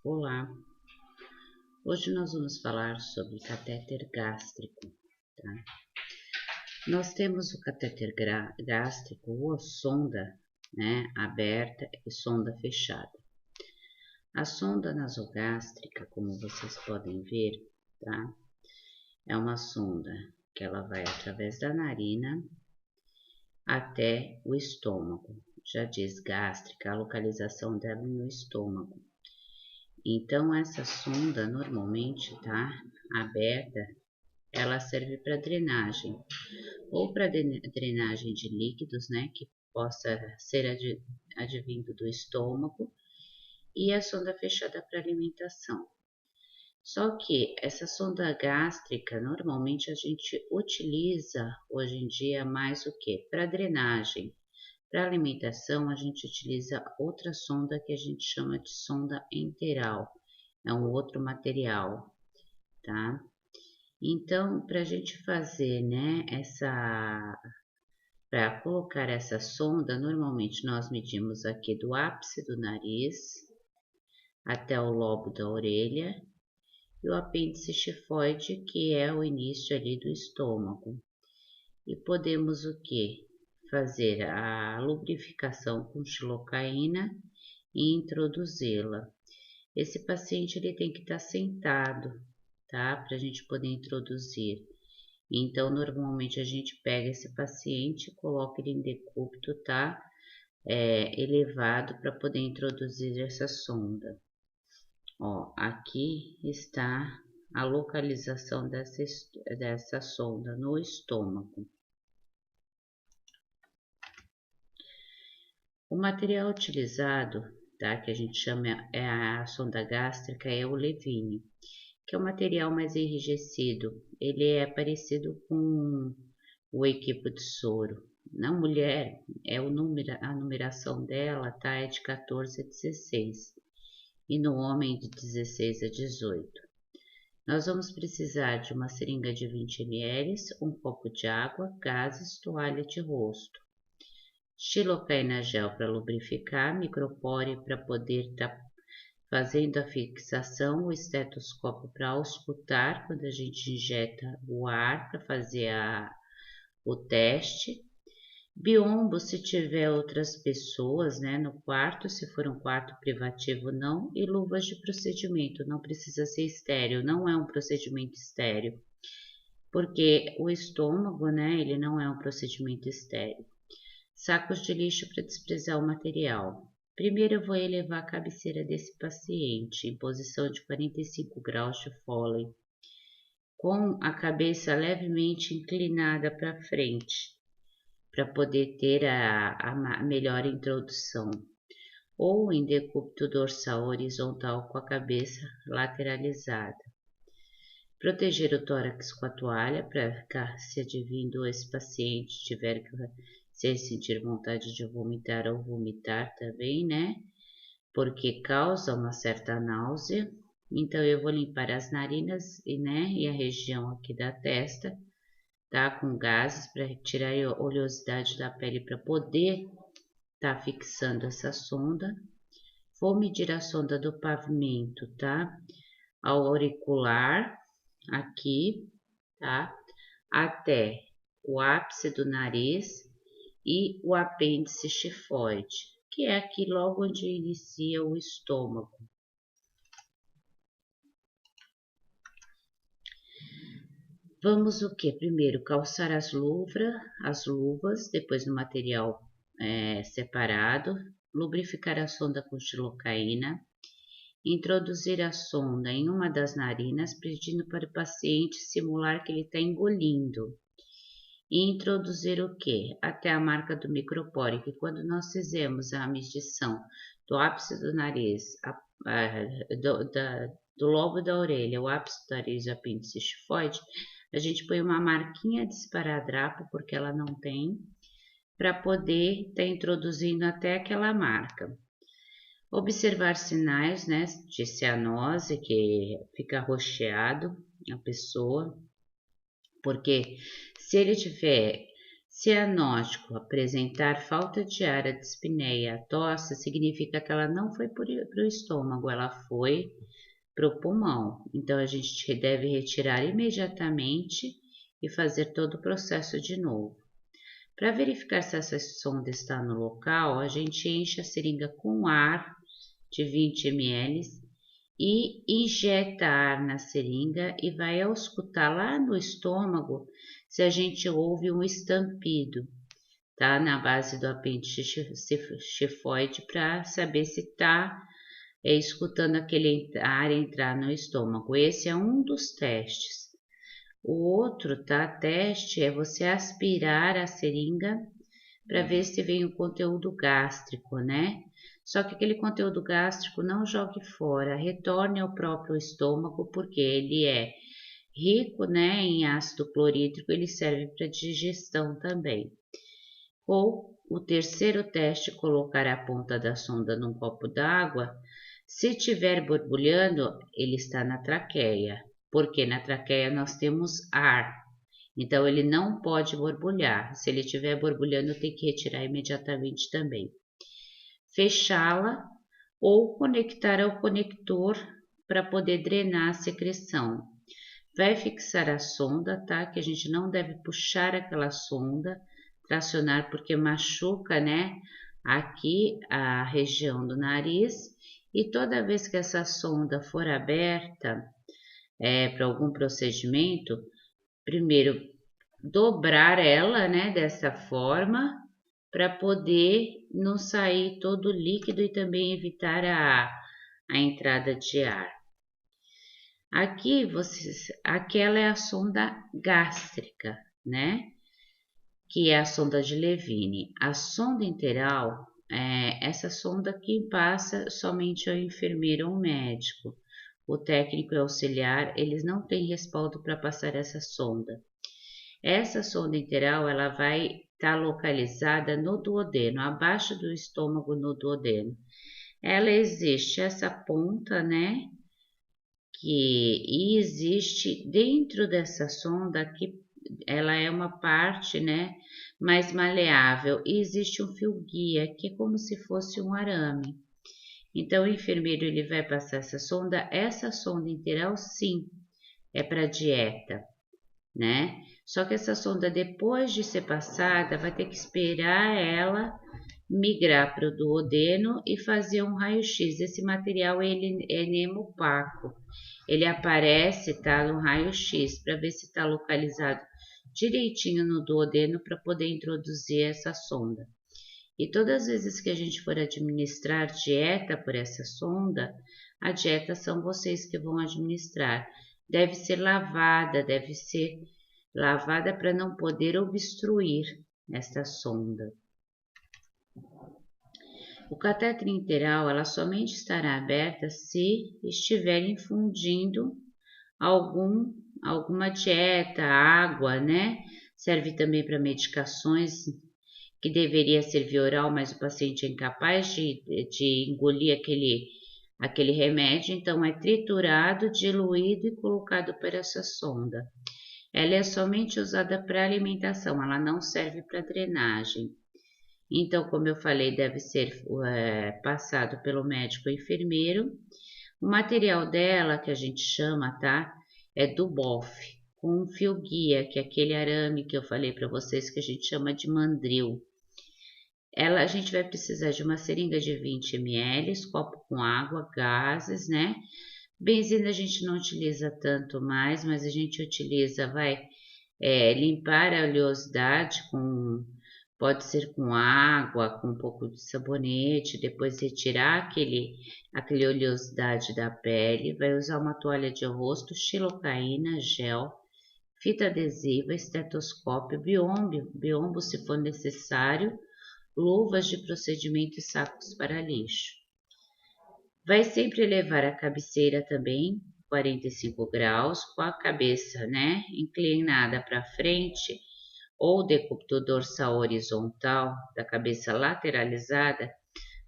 Olá, hoje nós vamos falar sobre catéter gástrico, tá? Nós temos o catéter gástrico ou sonda, né, aberta e sonda fechada. A sonda nasogástrica, como vocês podem ver, tá? É uma sonda que ela vai através da narina até o estômago. Já diz gástrica, a localização dela no estômago. Então, essa sonda normalmente tá aberta, ela serve para drenagem, ou para drenagem de líquidos, né, que possa ser advindo do estômago, e a sonda fechada para alimentação. Só que essa sonda gástrica, normalmente a gente utiliza hoje em dia mais o que? Para drenagem. Para alimentação, a gente utiliza outra sonda que a gente chama de sonda enteral. É um outro material, tá? Então, para a gente fazer, né, para colocar essa sonda, normalmente nós medimos aqui do ápice do nariz até o lobo da orelha e o apêndice xifoide, que é o início ali do estômago. E podemos o que? Fazer a lubrificação com xilocaína e introduzi-la. Esse paciente ele tem que estar sentado, tá? Para a gente poder introduzir. Então, normalmente a gente pega esse paciente, coloca ele em decúbito, tá? Elevado para poder introduzir essa sonda. Ó, aqui está a localização dessa sonda no estômago. O material utilizado, tá, que a gente chama a sonda gástrica, é o Levine, que é o material mais enrijecido. Ele é parecido com o equipo de soro. Na mulher, a numeração dela tá, é de 14 a 16 e no homem de 16 a 18. Nós vamos precisar de uma seringa de 20 ml, um copo de água, gases, toalha de rosto. Xilocaína gel para lubrificar, micropore para poder estar fazendo a fixação, o estetoscópio para auscultar quando a gente injeta o ar para fazer o teste. Biombo se tiver outras pessoas, né, no quarto, se for um quarto privativo não, e luvas de procedimento, não precisa ser estéreo, não é um procedimento estéreo, porque o estômago, né, ele não é um procedimento estéreo. Sacos de lixo para desprezar o material. Primeiro eu vou elevar a cabeceira desse paciente em posição de 45 graus de Foley, com a cabeça levemente inclinada para frente, para poder ter a melhor introdução, ou em decúbito dorsal horizontal com a cabeça lateralizada. Proteger o tórax com a toalha para ficar, se advindo esse paciente tiver que se sentir vontade de vomitar ou vomitar também, né? Porque causa uma certa náusea. Então eu vou limpar as narinas e a região aqui da testa, tá? Com gases para retirar a oleosidade da pele para poder tá fixando essa sonda. Vou medir a sonda do pavimento, tá? Ao auricular aqui, tá? Até o ápice do nariz e o apêndice xifoide, que é aqui logo onde inicia o estômago. Vamos o que? Primeiro calçar as luvas, depois no material separado, lubrificar a sonda com xilocaína, introduzir a sonda em uma das narinas, pedindo para o paciente simular que ele está engolindo. E introduzir o que? Até a marca do micropore, que quando nós fizemos a medição do ápice do nariz, do lobo da orelha, o ápice do nariz e o apêndice xifoide, a gente põe uma marquinha de esparadrapo, porque ela não tem, para poder estar introduzindo até aquela marca. Observar sinais, né, de cianose, que fica roxeado a pessoa, porque se Cianótico, apresentar falta de ar, a dispneia, a tosse, significa que ela não foi para o estômago, ela foi para o pulmão. Então, a gente deve retirar imediatamente e fazer todo o processo de novo. Para verificar se essa sonda está no local, a gente enche a seringa com ar de 20 ml e injeta ar na seringa e vai auscultar lá no estômago se a gente ouve um estampido, tá? Na base do apêndice xifoide para saber se está escutando aquele ar entrar no estômago. Esse é um dos testes. O outro, tá? Teste é você aspirar a seringa para ver se vem o conteúdo gástrico, né? Só que aquele conteúdo gástrico não jogue fora, retorne ao próprio estômago, porque ele é rico, né, em ácido clorídrico, ele serve para digestão também. Ou o terceiro teste, colocar a ponta da sonda num copo d'água. Se estiver borbulhando, ele está na traqueia, porque na traqueia nós temos ar. Então, ele não pode borbulhar. Se ele estiver borbulhando, tem que retirar imediatamente também. Fechá-la ou conectar ao conector para poder drenar a secreção. Vai fixar a sonda, tá? Que a gente não deve puxar aquela sonda, tracionar, porque machuca, né? Aqui a região do nariz. E toda vez que essa sonda for aberta para algum procedimento, primeiro dobrar ela, né, dessa forma, para poder não sair todo o líquido e também evitar a entrada de ar. Aquela é a sonda gástrica, né, que é a sonda de Levine. A sonda enteral, essa sonda que passa somente ao enfermeiro ou médico. O técnico e auxiliar, eles não têm respaldo para passar essa sonda. Essa sonda enteral, ela vai estar localizada no duodeno, abaixo do estômago no duodeno. Ela existe essa ponta, né? E existe dentro dessa sonda que ela é uma parte, né? Mais maleável e existe um fio guia que é como se fosse um arame. Então o enfermeiro ele vai passar essa sonda enteral sim é para dieta, né? Só que essa sonda, depois de ser passada, vai ter que esperar ela migrar para o duodeno e fazer um raio-x. Esse material ele é nemopaco. Ele aparece, tá, no raio-x para ver se está localizado direitinho no duodeno para poder introduzir essa sonda. E todas as vezes que a gente for administrar dieta por essa sonda, a dieta são vocês que vão administrar. Deve ser lavada para não poder obstruir esta sonda. O catéter enteral, ela somente estará aberta se estiver infundindo alguma dieta, água, né? Serve também para medicações que deveria ser via oral, mas o paciente é incapaz de engolir aquele remédio, então é triturado, diluído e colocado para essa sonda. Ela é somente usada para alimentação, ela não serve para drenagem. Então, como eu falei, deve ser passado pelo médico ou enfermeiro. O material dela, que a gente chama, tá? É do BOF, com um fio guia, que é aquele arame que eu falei para vocês que a gente chama de mandril. A gente vai precisar de uma seringa de 20 ml, copo com água, gases, né? Benzina a gente não utiliza tanto mais, mas a gente utiliza, limpar a oleosidade pode ser com água, com um pouco de sabonete, depois retirar aquele oleosidade da pele, vai usar uma toalha de rosto, xilocaína, gel, fita adesiva, estetoscópio, biombo se for necessário, luvas de procedimento e sacos para lixo. Vai sempre levar a cabeceira também, 45 graus, com a cabeça, né, inclinada para frente, ou decúbito dorsal horizontal da cabeça lateralizada,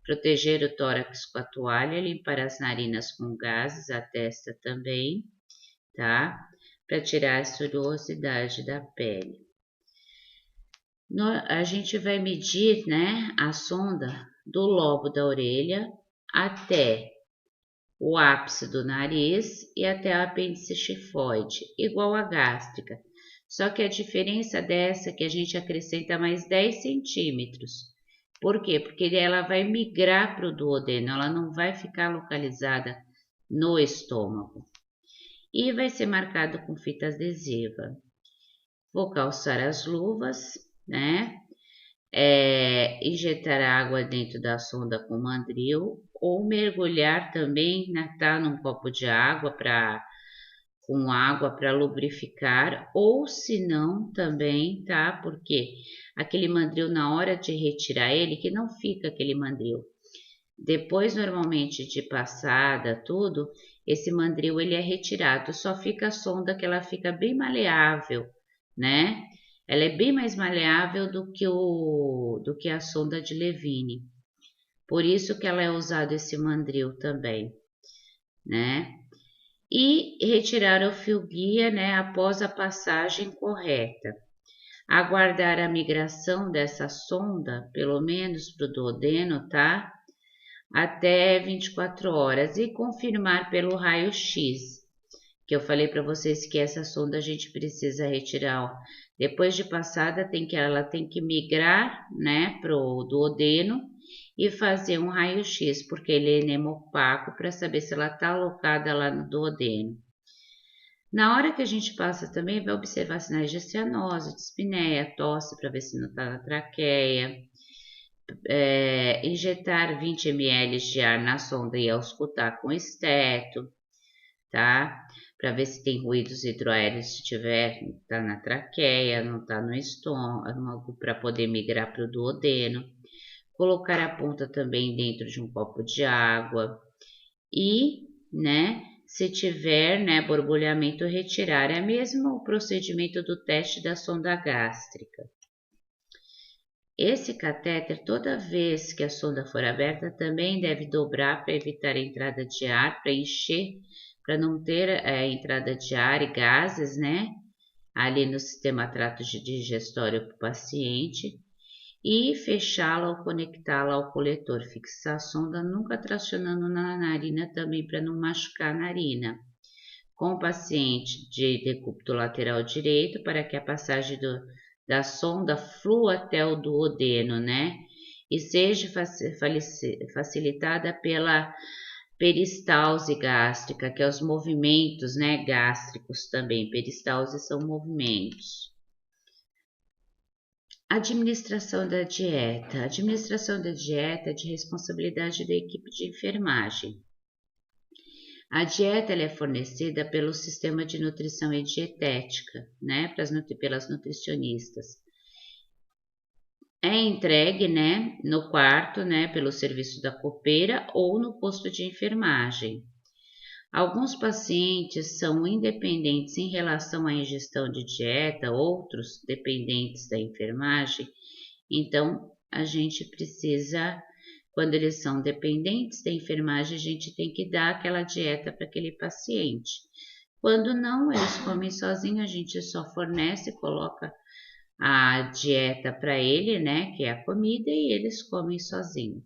proteger o tórax com a toalha, limpar as narinas com gases, a testa também, tá? Para tirar a oleosidade da pele. A gente vai medir, né, a sonda do lobo da orelha até o ápice do nariz e até o apêndice xifoide, igual a gástrica. Só que a diferença dessa é que a gente acrescenta mais 10 centímetros. Por quê? Porque ela vai migrar para o duodeno, ela não vai ficar localizada no estômago. E vai ser marcado com fita adesiva. Vou calçar as luvas, né? Injetar água dentro da sonda com mandril ou mergulhar também, né, tá, num copo de água com água para lubrificar, ou se não também, tá? Porque aquele mandril na hora de retirar ele, que não fica aquele mandril. Depois, normalmente de passada, tudo, esse mandril ele é retirado, só fica a sonda que ela fica bem maleável, né? Ela é bem mais maleável do que a sonda de Levine. Por isso que ela é usado esse mandril também, né? E retirar o fio guia, né, após a passagem correta. Aguardar a migração dessa sonda, pelo menos para o duodeno, tá? Até 24 horas e confirmar pelo raio-x, que eu falei para vocês que essa sonda a gente precisa retirar. Ó. Depois de passada, ela tem que migrar, né, para o duodeno e fazer um raio-x, porque ele é enemopaco, para saber se ela está alocada lá no duodeno. Na hora que a gente passa também, vai observar sinais de cianose, dispneia, tosse, para ver se não está na traqueia. Injetar 20 ml de ar na sonda e auscultar com esteto, tá? Para ver se tem ruídos hidroaéreos, se tiver, tá na traqueia, não tá no estômago, para poder migrar para o duodeno. Colocar a ponta também dentro de um copo de água e, né, se tiver, né, borbulhamento, retirar. É mesmo o procedimento do teste da sonda gástrica. Esse catéter, toda vez que a sonda for aberta, também deve dobrar para evitar a entrada de ar, para encher, para não ter entrada de ar e gases, né? Ali no sistema trato digestório para o paciente. E fechá-la ou conectá-la ao coletor. Fixar a sonda nunca tracionando na narina também para não machucar a narina. Com o paciente de decúbito lateral direito para que a passagem da sonda flua até o duodeno, né? E seja facilitada pela peristalse gástrica, que é os movimentos, né, gástricos também. Peristalse são movimentos. Administração da dieta. A administração da dieta é de responsabilidade da equipe de enfermagem. A dieta é fornecida pelo sistema de nutrição e dietética, né, pelas nutricionistas. É entregue, né, no quarto, né, pelo serviço da copeira ou no posto de enfermagem. Alguns pacientes são independentes em relação à ingestão de dieta, outros dependentes da enfermagem. Então, a gente precisa, quando eles são dependentes da enfermagem, a gente tem que dar aquela dieta para aquele paciente. Quando não, eles comem sozinhos, a gente só fornece, coloca a dieta para ele, né, que é a comida, e eles comem sozinhos.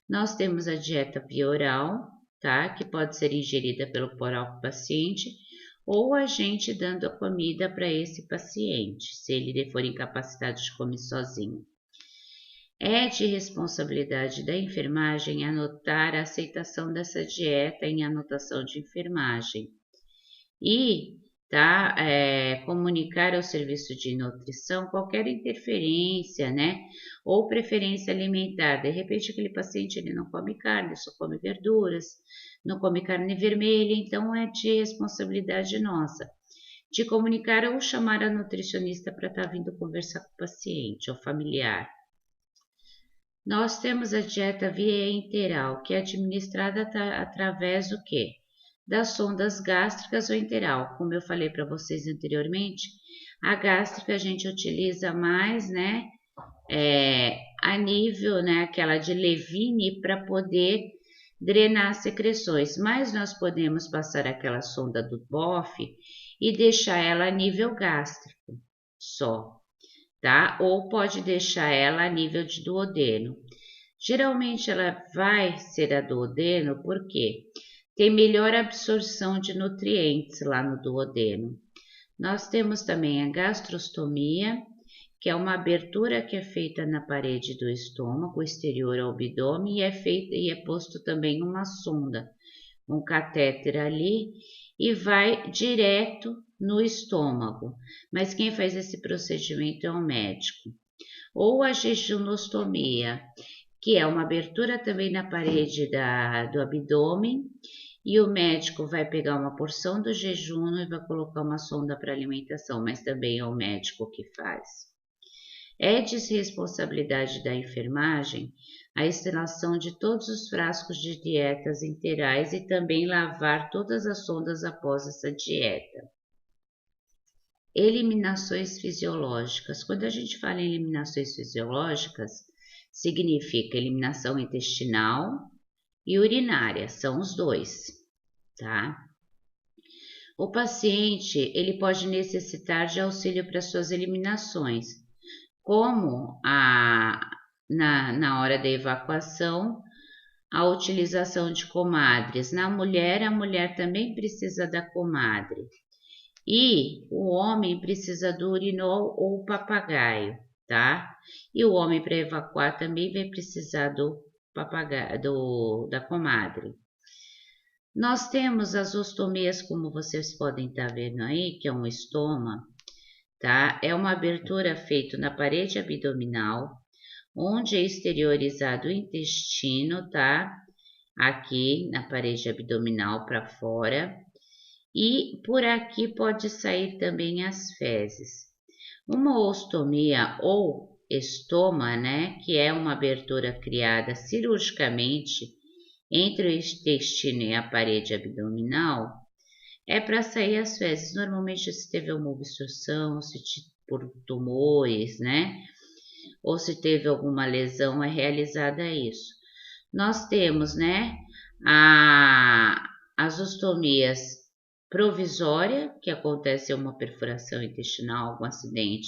Nós temos a dieta bioral, tá, que pode ser ingerida pelo próprio paciente, ou a gente dando a comida para esse paciente, se ele for incapacitado de comer sozinho. É de responsabilidade da enfermagem anotar a aceitação dessa dieta em anotação de enfermagem e comunicar ao serviço de nutrição qualquer interferência, né, ou preferência alimentar. De repente, aquele paciente ele não come carne, só come verduras, não come carne vermelha, então é de responsabilidade nossa de comunicar ou chamar a nutricionista para estar vindo conversar com o paciente ou familiar. Nós temos a dieta via enteral, que é administrada através do quê? Das sondas gástricas ou enteral. Como eu falei para vocês anteriormente, a gástrica a gente utiliza mais, né, a nível, né, aquela de Levine para poder drenar as secreções, mas nós podemos passar aquela sonda do BOF e deixar ela a nível gástrico só. tá? Ou pode deixar ela a nível de duodeno. Geralmente ela vai ser a duodeno porque tem melhor absorção de nutrientes lá no duodeno. Nós temos também a gastrostomia, que é uma abertura que é feita na parede do estômago, exterior ao abdômen, e é posto também uma sonda, um catéter ali, e vai direto no estômago. Mas quem faz esse procedimento é o médico. Ou a jejunostomia, que é uma abertura também na parede do abdômen, e o médico vai pegar uma porção do jejum e vai colocar uma sonda para alimentação, mas também é o médico que faz. É desresponsabilidade da enfermagem a instalação de todos os frascos de dietas interais e também lavar todas as sondas após essa dieta. Eliminações fisiológicas. Quando a gente fala em eliminações fisiológicas, significa eliminação intestinal e urinária, são os dois, tá? O paciente, ele pode necessitar de auxílio para suas eliminações, como na hora da evacuação, a utilização de comadres. Na mulher, a mulher também precisa da comadre. E o homem precisa do urinol ou papagaio, tá? E o homem para evacuar também vai precisar do papagaio, da comadre. Nós temos as ostomias, como vocês podem estar vendo aí, que é um estoma, tá? É uma abertura feita na parede abdominal, onde é exteriorizado o intestino, tá? Aqui na parede abdominal para fora. E por aqui pode sair também as fezes. Uma ostomia ou estoma, né, que é uma abertura criada cirurgicamente entre o intestino e a parede abdominal, é para sair as fezes. Normalmente se teve uma obstrução, se por tumores, né, ou se teve alguma lesão, é realizada isso. Nós temos, né, as ostomias provisória, que acontece uma perfuração intestinal, algum acidente,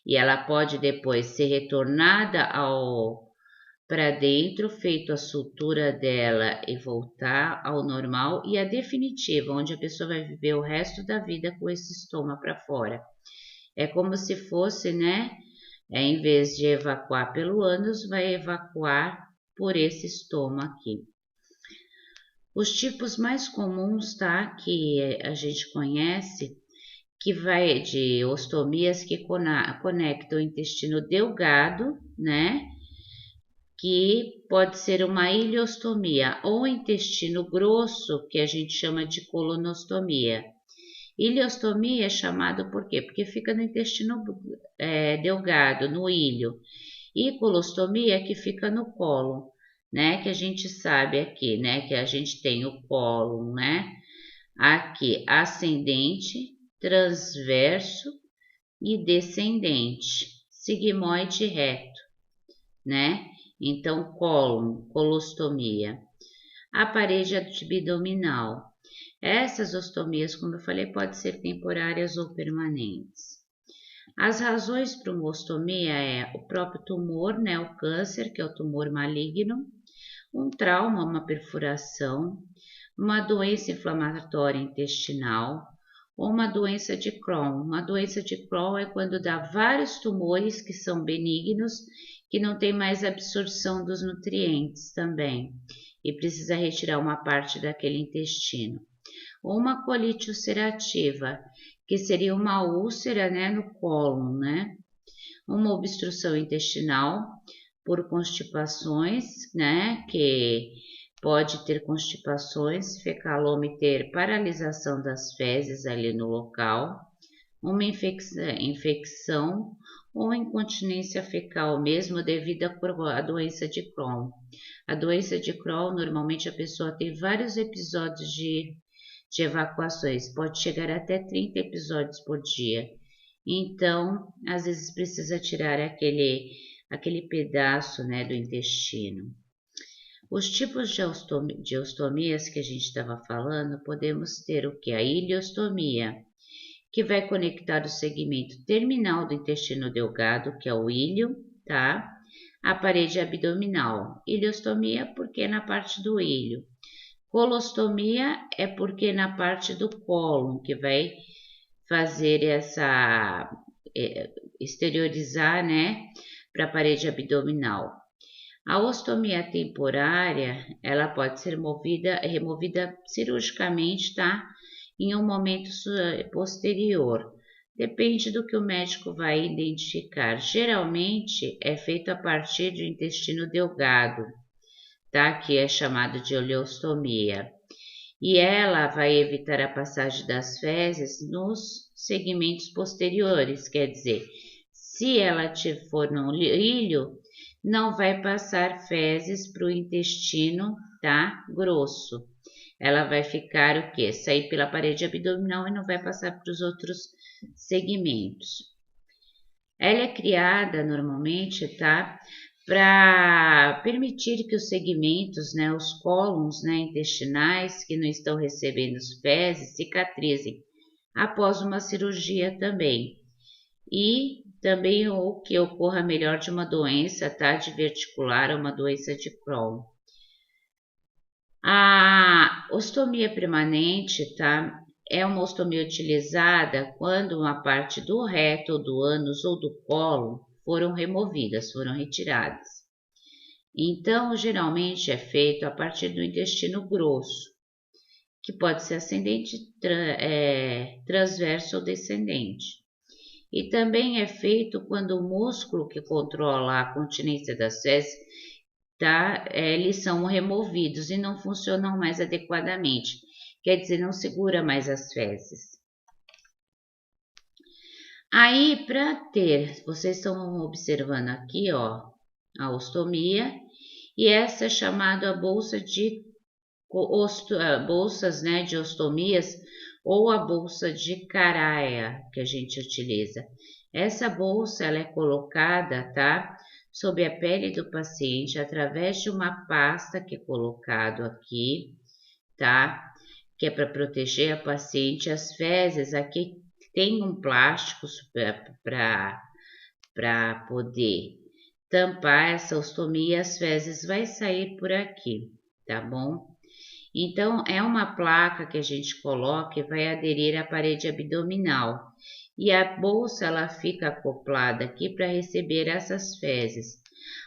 e ela pode depois ser retornada para dentro, feito a sutura dela e voltar ao normal, e a definitiva, onde a pessoa vai viver o resto da vida com esse estômago para fora. É como se fosse, né, em vez de evacuar pelo ânus, vai evacuar por esse estômago aqui. Os tipos mais comuns, tá, que a gente conhece, que vai de ostomias que conectam o intestino delgado, né, que pode ser uma ileostomia, ou intestino grosso, que a gente chama de colonostomia. Ileostomia é chamado por quê? Porque fica no intestino delgado, no ilho. E colostomia que fica no cólon, né? Que a gente sabe aqui, né? Que a gente tem o cólon, né? Aqui, ascendente, transverso e descendente, sigmoide reto, né? Então, cólon, colostomia. A parede abdominal. Essas ostomias, como eu falei, podem ser temporárias ou permanentes. As razões para uma ostomia é o próprio tumor, né, o câncer, que é o tumor maligno, um trauma, uma perfuração, uma doença inflamatória intestinal ou uma doença de Crohn. Uma doença de Crohn é quando dá vários tumores que são benignos, que não tem mais absorção dos nutrientes também, e precisa retirar uma parte daquele intestino. Ou uma colite ulcerativa, que seria uma úlcera, né, no cólon, né? Uma obstrução intestinal por constipações, né, que pode ter constipações, fecalome ter paralisação das fezes ali no local, uma infecção ou incontinência fecal mesmo devido à doença de Crohn. A doença de Crohn, normalmente a pessoa tem vários episódios de evacuações, pode chegar até 30 episódios por dia. Então, às vezes precisa tirar aquele pedaço, né, do intestino. Os tipos de ostomias que a gente estava falando, podemos ter o que? A ileostomia, que vai conectar o segmento terminal do intestino delgado, que é o ilho, tá? A parede abdominal. Ileostomia porque é na parte do ilho. Colostomia é porque é na parte do cólon, que vai fazer essa exteriorizar, né, para a parede abdominal. A ostomia temporária, ela pode ser removida cirurgicamente, tá? Em um momento posterior. Depende do que o médico vai identificar. Geralmente é feito a partir do intestino delgado, tá? Que é chamado de ileostomia. E ela vai evitar a passagem das fezes nos segmentos posteriores, quer dizer, se ela for no ilho, não vai passar fezes para o intestino, tá? Grosso. Ela vai ficar o quê? Sair pela parede abdominal e não vai passar para os outros segmentos. Ela é criada normalmente, tá? Para permitir que os segmentos, né, os cólons, né, intestinais que não estão recebendo as fezes cicatrizem após uma cirurgia também. E também o que ocorra melhor de uma doença, tá, diverticular ou uma doença de Crohn. A ostomia permanente, tá, é uma ostomia utilizada quando uma parte do reto, ou do ânus ou do cólon foram removidas, foram retiradas. Então, geralmente é feito a partir do intestino grosso, que pode ser ascendente, transverso ou descendente. E também é feito quando o músculo que controla a continência das fezes, tá, eles são removidos e não funcionam mais adequadamente. Quer dizer, não segura mais as fezes. Aí, para ter, vocês estão observando aqui, ó, a ostomia, e essa é chamada a bolsa de bolsas, né, de ostomias, ou a bolsa de Caraia, que a gente utiliza. Essa bolsa, ela é colocada, tá, sob a pele do paciente, através de uma pasta que é colocado aqui, tá, que é para proteger a paciente. As fezes, aqui tem um plástico para poder tampar essa ostomia, as fezes vai sair por aqui, tá bom? Então, é uma placa que a gente coloca e vai aderir à parede abdominal. E a bolsa, ela fica acoplada aqui para receber essas fezes.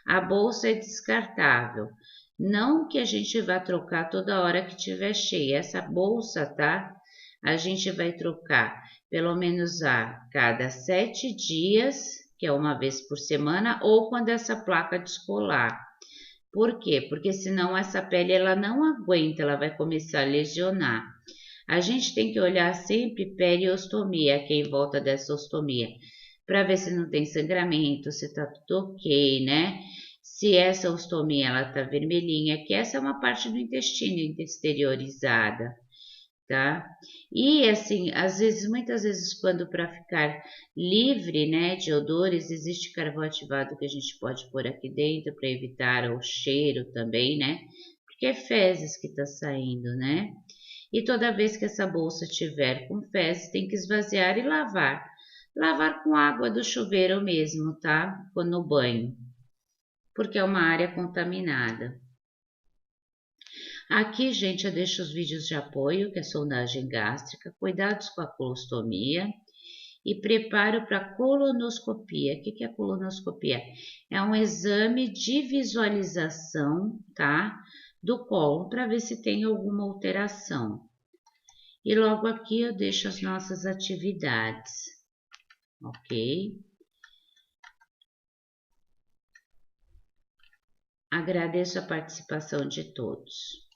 A bolsa é descartável. Não que a gente vá trocar toda hora que tiver cheia. Essa bolsa, tá? A gente vai trocar pelo menos a cada 7 dias, que é uma vez por semana, ou quando essa placa descolar. Por quê? Porque senão essa pele ela não aguenta, ela vai começar a lesionar. A gente tem que olhar sempre periostomia, aqui em volta dessa ostomia, para ver se não tem sangramento, se tá tudo ok, né? Se essa ostomia ela tá vermelhinha, que essa é uma parte do intestino exteriorizada, tá? E assim, às vezes, muitas vezes, quando para ficar livre, né, de odores, existe carvão ativado que a gente pode pôr aqui dentro para evitar o cheiro também, né? Porque é fezes que tá saindo, né? E toda vez que essa bolsa tiver com fezes, tem que esvaziar e lavar. Lavar com água do chuveiro mesmo, tá? Quando no banho, porque é uma área contaminada. Aqui, gente, eu deixo os vídeos de apoio, que é sondagem gástrica, cuidados com a colostomia e preparo para colonoscopia. O que é colonoscopia? É um exame de visualização, tá? Do colo, para ver se tem alguma alteração. E logo aqui eu deixo as nossas atividades, ok? Agradeço a participação de todos.